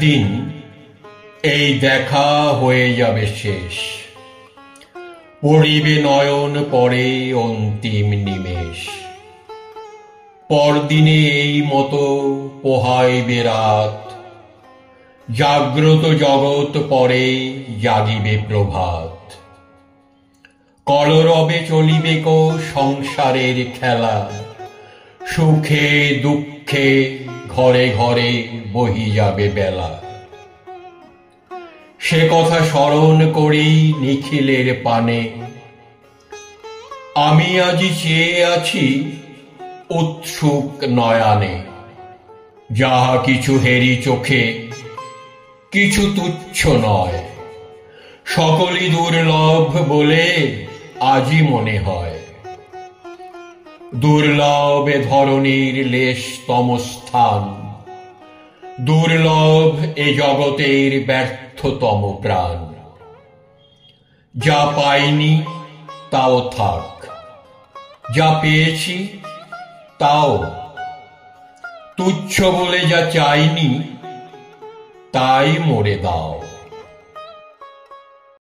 একদিন এই দেখা হয়ে যাবে শেষ, পড়িবে নয়ন পরে অন্তিম নিমেষ। পরদিনে এই মতো পোহাইবে রাত, জাগ্রত জগৎ পরে জাগিবে প্রভাত। কলরবে চলিবে কো সংসারের খেলা, সুখে দুঃখে ঘরে ঘরে বহি যাবে বেলা। সে কথা স্মরণ করি নিখিলের পানে, আমি আজি চেয়ে আছি উৎসুক নয়ানে। যাহা কিছু হেরি চোখে কিছু তুচ্ছ নয়, সকলই দুর্লভ বলে আজি মনে হয়। দুর্লভ এ ধরণীর লেশতম স্থান, দুর্লভ এ জগতের ব্যর্থতম প্রাণ। যা পাইনি তাও থাক, যা পেয়েছি তাও। তুচ্ছ বলে যা চাইনি তাই মোরে দাও।